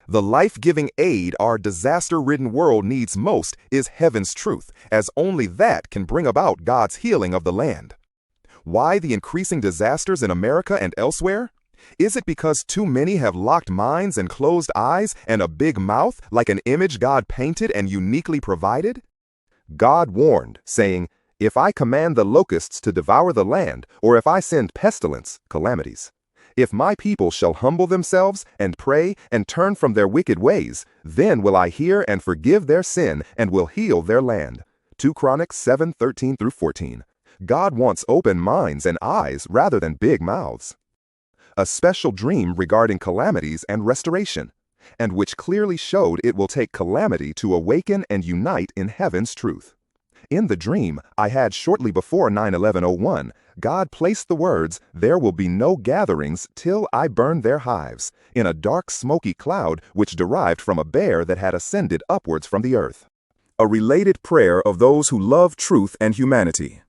The life-giving aid our disaster-ridden world needs most is heaven's truth, as only that can bring about God's healing of the land. Why the increasing disasters in America and elsewhere? Is it because too many have locked minds and closed eyes and a big mouth like an image God painted and uniquely provided? God warned, saying, "If I command the locusts to devour the land, or if I send pestilence, calamities, if my people shall humble themselves and pray and turn from their wicked ways, then will I hear and forgive their sin and will heal their land." 2 Chronicles 7:13-14. God wants open minds and eyes rather than big mouths. A special dream regarding calamities and restoration, and which clearly showed it will take calamity to awaken and unite in heaven's truth. In the dream I had shortly before 9/11/01, God placed the words, "There will be no gatherings till I burn their hives," in a dark smoky cloud which derived from a bear that had ascended upwards from the earth. A related prayer of those who love truth and humanity.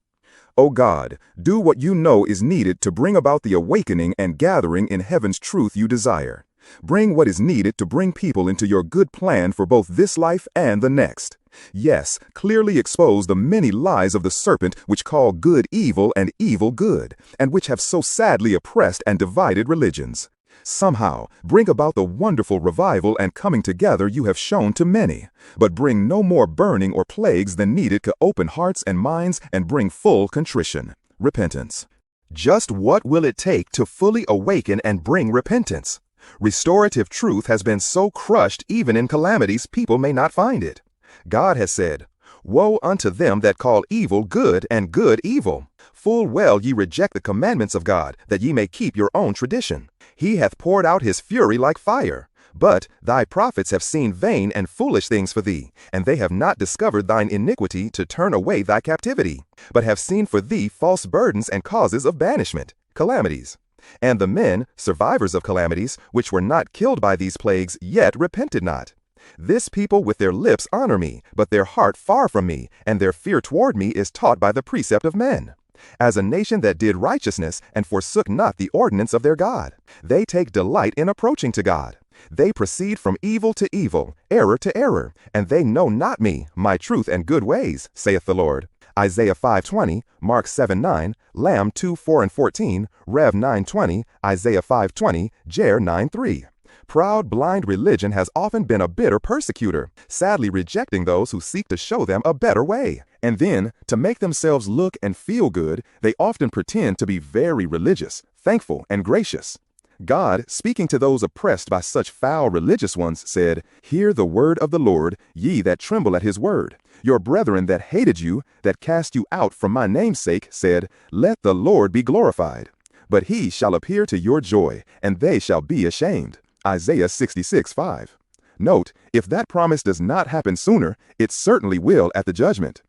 O God, do what you know is needed to bring about the awakening and gathering in heaven's truth you desire. Bring what is needed to bring people into your good plan for both this life and the next. Yes, clearly expose the many lies of the serpent which call good evil and evil good, and which have so sadly oppressed and divided religions. Somehow, bring about the wonderful revival and coming together you have shown to many, but bring no more burning or plagues than needed to open hearts and minds and bring full contrition, repentance. Just what will it take to fully awaken and bring repentance? Restorative truth has been so crushed even in calamities people may not find it. God has said, "Woe unto them that call evil good and good evil. Full well ye reject the commandments of God, that ye may keep your own tradition. He hath poured out his fury like fire. But thy prophets have seen vain and foolish things for thee, and they have not discovered thine iniquity to turn away thy captivity, but have seen for thee false burdens and causes of banishment, calamities. And the men, survivors of calamities, which were not killed by these plagues, yet repented not. This people with their lips honor me, but their heart far from me, and their fear toward me is taught by the precept of men. As a nation that did righteousness and forsook not the ordinance of their God, they take delight in approaching to God. They proceed from evil to evil, error to error, and they know not me, my truth and good ways, saith the Lord. Isaiah 5:20, Mark 7:9, Lamb 2:4-14, Rev 9:20, Isaiah 5:20, Jer 9:3. Proud, blind religion has often been a bitter persecutor, sadly rejecting those who seek to show them a better way. And then, to make themselves look and feel good, they often pretend to be very religious, thankful, and gracious. God, speaking to those oppressed by such foul religious ones, said, "Hear the word of the Lord, ye that tremble at his word. Your brethren that hated you, that cast you out from my name's sake, said, Let the Lord be glorified. But he shall appear to your joy, and they shall be ashamed." Isaiah 66:5. Note, if that promise does not happen sooner, it certainly will at the judgment.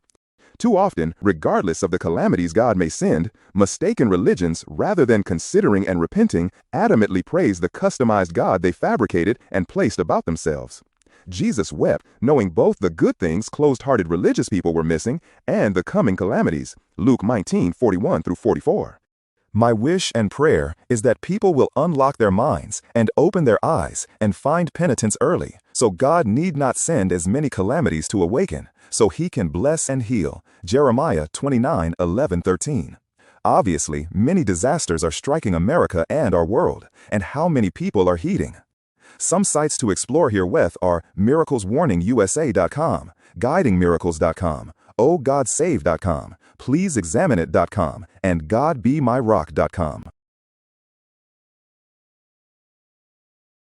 Too often, regardless of the calamities God may send, mistaken religions, rather than considering and repenting, adamantly praise the customized God they fabricated and placed about themselves. Jesus wept, knowing both the good things closed-hearted religious people were missing and the coming calamities. Luke 19:41-44. My wish and prayer is that people will unlock their minds and open their eyes and find penitence early, so God need not send as many calamities to awaken, so he can bless and heal. Jeremiah 29:11-13. Obviously, many disasters are striking America and our world, and how many people are heeding? Some sites to explore herewith are miracleswarningusa.com, guidingmiracles.com, ohgodsave.com, pleaseexamineit.com, and godbemyrock.com.